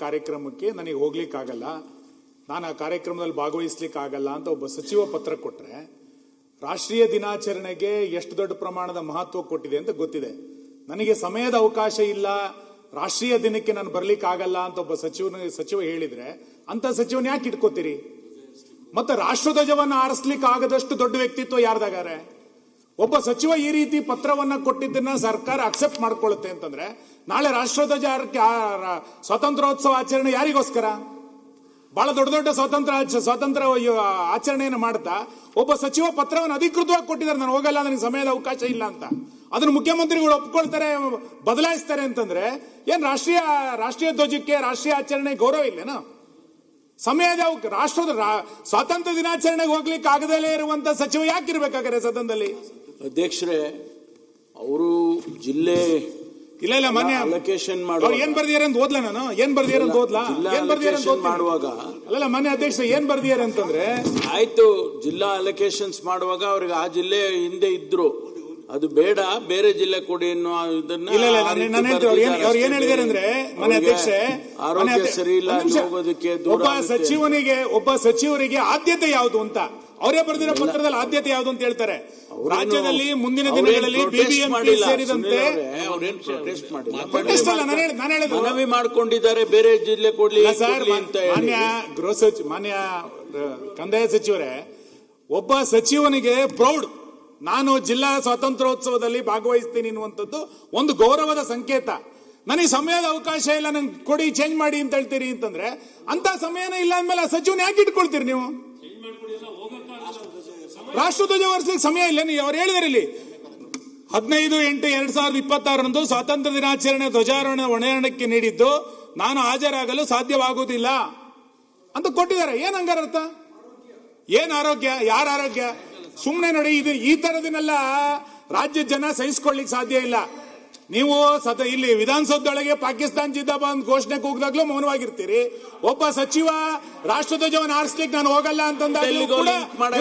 ಕಾರ್ಯಕ್ರಮಕ್ಕೆ ನನಗೆ ಹೋಗ್ಲಿಕ್ಕಾಗಲ್ಲ, ನಾನು ಆ ಕಾರ್ಯಕ್ರಮದಲ್ಲಿ ಭಾಗವಹಿಸ್ಲಿಕ್ಕಾಗಲ್ಲ ಅಂತ ಒಬ್ಬ ಸಚಿವ ಪತ್ರ ಕೊಟ್ರೆ ರಾಷ್ಟ್ರೀಯ ದಿನಾಚರಣೆಗೆ ಎಷ್ಟು ದೊಡ್ಡ ಪ್ರಮಾಣದ ಮಹತ್ವ ಕೊಟ್ಟಿದೆ ಅಂತ ಗೊತ್ತಿದೆ. ನನಗೆ ಸಮಯದ ಅವಕಾಶ ಇಲ್ಲ, ರಾಷ್ಟ್ರೀಯ ದಿನಕ್ಕೆ ನಾನು ಬರ್ಲಿಕ್ಕಾಗಲ್ಲ ಅಂತ ಒಬ್ಬ ಸಚಿವ ಹೇಳಿದ್ರೆ ಅಂತ ಸಚಿವನ ಯಾಕೆ ಇಟ್ಕೋತೀರಿ? ಮತ್ತೆ ರಾಷ್ಟ್ರಧ್ವಜವನ್ನ ಆರಿಸ್ಲಿಕ್ಕೆ ಆಗದಷ್ಟು ದೊಡ್ಡ ವ್ಯಕ್ತಿತ್ವ ಯಾರ್ದಾಗಾರೆ? ಒಬ್ಬ ಸಚಿವ ಈ ರೀತಿ ಪತ್ರವನ್ನ ಕೊಟ್ಟಿದ್ದನ್ನ ಸರ್ಕಾರ ಅಕ್ಸೆಪ್ಟ್ ಮಾಡ್ಕೊಳ್ಳುತ್ತೆ ಅಂತಂದ್ರೆ ನಾಳೆ ರಾಷ್ಟ್ರಧ್ವಜ ಸ್ವಾತಂತ್ರ್ಯೋತ್ಸವ ಆಚರಣೆ ಯಾರಿಗೋಸ್ಕರ? ಬಹಳ ದೊಡ್ಡ ಸ್ವಾತಂತ್ರ್ಯ ಆಚರಣೆಯನ್ನು ಮಾಡ್ತಾ ಒಬ್ಬ ಸಚಿವ ಪತ್ರವನ್ನು ಅಧಿಕೃತವಾಗಿ ಕೊಟ್ಟಿದ್ದಾರೆ, ನಾನು ಹೋಗಲ್ಲ, ನನಗೆ ಸಮಯದ ಅವಕಾಶ ಇಲ್ಲ ಅಂತ. ಅದನ್ನು ಮುಖ್ಯಮಂತ್ರಿಗಳು ಒಪ್ಕೊಳ್ತಾರೆ, ಬದಲಾಯಿಸ್ತಾರೆ ಅಂತಂದ್ರೆ ಏನ್ ರಾಷ್ಟ್ರೀಯ ಧ್ವಜಕ್ಕೆ, ರಾಷ್ಟ್ರೀಯ ಆಚರಣೆ ಗೌರವ ಇಲ್ಲೇನೋ? ಸಮಯದ ಸ್ವಾತಂತ್ರ್ಯ ದಿನಾಚರಣೆಗೆ ಹೋಗ್ಲಿಕ್ಕೆ ಆಗದಲ್ಲೇ ಇರುವಂತ ಸಚಿವ ಯಾಕಿರ್ಬೇಕಾದ್ರೆ ಸದನದಲ್ಲಿ? ಅಧ್ಯಕ್ಷರೇ, ಅವರು ಜಿಲ್ಲೆ ಇಲ್ಲ ಮಾನ್ಯ ಅಲೋಕೇಶನ್ ಏನ್ ಬರ್ದಿದ್ದಾರೆ ಅಂತ ಓದ್ಲಾ? ನಾನು ಏನ್ ಬರ್ದಿದ್ದಾರೆ ಅಂತ ಓದ್ಲಾ? ಏನ್ ಬರ್ದಿದ್ದಾರೆ ಮಾಡುವಾಗ ಅಲ್ಲ ಮಾನ್ಯ ಅಧ್ಯಕ್ಷ, ಏನ್ ಬರ್ದಿದ್ದಾರೆ ಅಂತಂದ್ರೆ ಆಯ್ತು, ಜಿಲ್ಲಾ ಅಲೋಕೇಶನ್ಸ್ ಮಾಡುವಾಗ ಅವ್ರಿಗೆ ಆ ಜಿಲ್ಲೆ ಹಿಂದೆ ಇದ್ರು, ಅದು ಬೇಡ, ಬೇರೆ ಜಿಲ್ಲೆ ಕೊಡಿ ಅನ್ನೋ ಇದನ್ನ ಅವ್ರು ಏನ್ ಹೇಳಿದಾರೆ ಅಂದ್ರೆ, ಮನೆ ಅಧ್ಯಕ್ಷೆ, ಆರೋಗ್ಯ ಸರಿ ಇಲ್ಲ ಹೋಗೋದಕ್ಕೆ ಒಬ್ಬ ಸಚಿವರಿಗೆ ಆದ್ಯತೆ ಯಾವುದು ಅಂತ ಅವರೇ ಬರೆದಿರೋ ಪತ್ರದಲ್ಲಿ ಆದ್ಯತೆ ಯಾವುದು ಅಂತ ಹೇಳ್ತಾರೆ. ರಾಜ್ಯದಲ್ಲಿ ಮುಂದಿನ ದಿನಗಳಲ್ಲಿ ಬಿಬಿಎಂಪಿ ಸೇರಿದಂತೆ ಮನವಿ ಮಾಡಿಕೊಂಡಿದ್ದಾರೆ, ಬೇರೆ ಜಿಲ್ಲೆ ಕೊಡ್ಲಿ ಸರ್. ಮಾನ್ಯ ಕಂದಾಯ ಸಚಿವರೇ, ಒಬ್ಬ ಸಚಿವನಿಗೆ ಪ್ರೌಡ್, ನಾನು ಜಿಲ್ಲಾ ಸ್ವಾತಂತ್ರ್ಯೋತ್ಸವದಲ್ಲಿ ಭಾಗವಹಿಸ್ತೀನಿ ಅನ್ನುವಂಥದ್ದು ಒಂದು ಗೌರವದ ಸಂಕೇತ. ನನಗೆ ಸಮಯದ ಅವಕಾಶ ಇಲ್ಲ, ನಂಗೆ ಕೊಡಿ, ಚೇಂಜ್ ಮಾಡಿ ಅಂತ ಹೇಳ್ತೀರಿ ಅಂತಂದ್ರೆ ಅಂತ ಸಮಯನೇ ಇಲ್ಲ ಅಂದ್ಮೇಲೆ ಆ ಸಚಿವನ ಯಾಕೆ ಇಟ್ಕೊಳ್ತೀರಿ ನೀವು? ರಾಷ್ಟ್ರಧ್ವಜ ಹೊರಿಸಲಿಕ್ಕೆ ಸಮಯ ಇಲ್ಲ. ಅವ್ರು ಹೇಳಿದಾರೆ ಇಲ್ಲಿ 15/8/2026 ಸ್ವಾತಂತ್ರ್ಯ ದಿನಾಚರಣೆ ಧ್ವಜಾರೋಹಣ ಹೊಣೆಯಾರಣಕ್ಕೆ ನೀಡಿದ್ದು ನಾನು ಹಾಜರಾಗಲು ಸಾಧ್ಯವಾಗುವುದಿಲ್ಲ ಅಂತ ಕೊಟ್ಟಿದ್ದಾರೆ. ಏನ್ ಹಂಗಾರ ಅರ್ಥ? ಏನ್ ಆರೋಗ್ಯ? ಯಾರ ಆರೋಗ್ಯ? ಸುಮ್ಮನೆ ನೋಡಿ, ಈ ತರದನ್ನೆಲ್ಲ ರಾಜ್ಯದ ಜನ ಸಹಿಸಿಕೊಳ್ಳಿಕ್ ಸಾಧ್ಯ ಇಲ್ಲ. ನೀವು ಇಲ್ಲಿ ವಿಧಾನಸೌಧದೊಳಗೆ ಪಾಕಿಸ್ತಾನ್ ಜಿಂದಾಬಾದ್ ಘೋಷಣೆ ಕೂಗಿದಾಗ್ಲೂ ಮೌನವಾಗಿರ್ತೀರಿ. ಒಬ್ಬ ಸಚಿವ ರಾಷ್ಟ್ರಧ್ವಜವನ್ನು ಆರಿಸ್ಲಿಕ್ಕೆ ನಾನು ಹೋಗಲ್ಲ ಅಂತಂದಾಗ್ಲೂ ಕೂಡ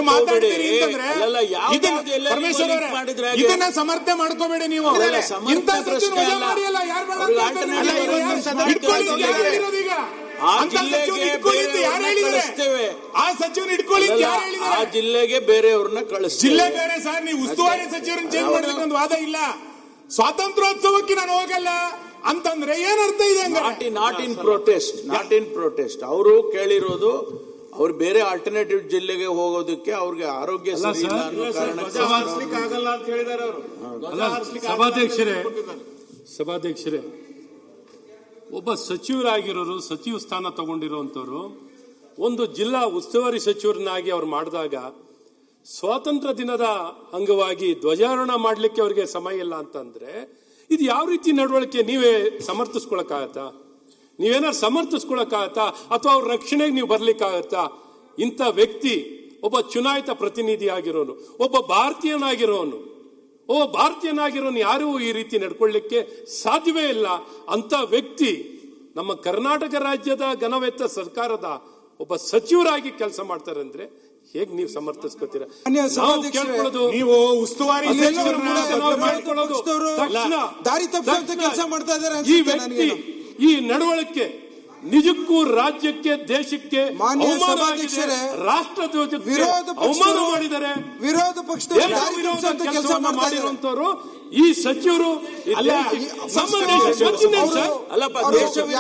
ಮಾತಾಡ್ತೀರಿ ಅಂತಂದ್ರೆ ಪರಮೇಶ್ವರ್ ಅವರೇ, ಇದನ್ನ ಸಮರ್ಥನೆ ಮಾಡ್ಕೋಬೇಡಿ ನೀವು. ಇಂಥ ಸಚಿವ ವಜಾ ಮಾಡಿಯಲ್ಲ, ಯಾರು ಈಗ ಆ ಸಚಿವನ ಇಟ್ಕೊಳ್ಳಿ ಯಾರು ಹೇಳಿದ್ದಾರೆ? ಆ ಜಿಲ್ಲೆಗೆ ಬೇರೆಯವ್ರನ್ನ ಕಳಿಸ್ತೀವಿ. ಜಿಲ್ಲೆ ಬೇರೆ ಸರ್, ನೀವು ಉಸ್ತುವಾರಿ ಸಚಿವರನ್ನ ಚೇಂಜ್ ಮಾಡಲಿಕ್ಕೆ ಒಂದು ವಾದ ಇಲ್ಲ. ಸ್ವಾತಂತ್ರ್ಯೋತ್ಸವಕ್ಕೆ ನಾನು ಹೋಗಲ್ಲ ಅಂತಂದ್ರೆ ಏನರ್ಥ ಇದೆ? ನಾಟ್ ಇನ್ ಪ್ರೊಟೆಸ್ಟ್ ಅವರು ಕೇಳಿರೋದು, ಅವ್ರು ಬೇರೆ ಆಲ್ಟರ್ನೇಟಿವ್ ಜಿಲ್ಲೆಗೆ ಹೋಗೋದಕ್ಕೆ ಅವ್ರಿಗೆ ಆರೋಗ್ಯ ಸರಿ ಇಲ್ಲ ಅನ್ನೋ ಸಭಾಧ್ಯಕ್ಷರೇ, ಒಬ್ಬ ಸಚಿವರಾಗಿರೋರು, ಸಚಿವ ಸ್ಥಾನ ತಗೊಂಡಿರುವಂತವ್ರು ಒಂದು ಜಿಲ್ಲಾ ಉಸ್ತುವಾರಿ ಸಚಿವರನ್ನಾಗಿ ಅವ್ರು ಮಾಡಿದಾಗ ಸ್ವಾತಂತ್ರ್ಯ ದಿನದ ಅಂಗವಾಗಿ ಧ್ವಜಾರೋಹಣ ಮಾಡ್ಲಿಕ್ಕೆ ಅವರಿಗೆ ಸಮಯ ಇಲ್ಲ ಅಂತಂದ್ರೆ ಇದು ಯಾವ ರೀತಿ ನಡವಳಿಕೆ? ನೀವೇ ಸಮರ್ಥಿಸ್ಕೊಳಕ್ಕಾಗತ್ತಾ? ನೀವೇನಾದ್ರು ಸಮರ್ಥಿಸ್ಕೊಳಕ್ಕಾಗತ್ತಾ? ಅಥವಾ ಅವ್ರ ರಕ್ಷಣೆಗೆ ನೀವು ಬರ್ಲಿಕ್ಕಾಗತ್ತಾ? ಇಂಥ ವ್ಯಕ್ತಿ ಒಬ್ಬ ಚುನಾಯಿತ ಪ್ರತಿನಿಧಿ ಆಗಿರೋನು, ಒಬ್ಬ ಭಾರತೀಯನಾಗಿರೋನು ಯಾರೂ ಈ ರೀತಿ ನಡ್ಕೊಳ್ಳಿಕ್ಕೆ ಸಾಧ್ಯವೇ ಇಲ್ಲ. ಅಂತ ವ್ಯಕ್ತಿ ನಮ್ಮ ಕರ್ನಾಟಕ ರಾಜ್ಯದ ಘನವೆತ್ತ ಸರ್ಕಾರದ ಒಬ್ಬ ಸಚಿವರಾಗಿ ಕೆಲಸ ಮಾಡ್ತಾರೆ ಅಂದ್ರೆ ಹೇಗೆ ನೀವು ಸಮರ್ಥಿಸ್ಕೊತೀರಾ? ನೀವು ಉಸ್ತುವಾರಿ ಈ ವ್ಯಕ್ತಿ ಈ ನಡವಳಿಕೆ ನಿಜಕ್ಕೂ ರಾಜ್ಯಕ್ಕೆ, ದೇಶಕ್ಕೆ ರಾಷ್ಟ್ರಧ್ವಜಕ್ಕೆ ಅವಮಾನ ಮಾಡಿದ್ದಾರೆ. ವಿರೋಧ ಪಕ್ಷದ ಕೆಲಸ ಮಾಡಿರುವಂತವರು ಈ ಸಚಿವರು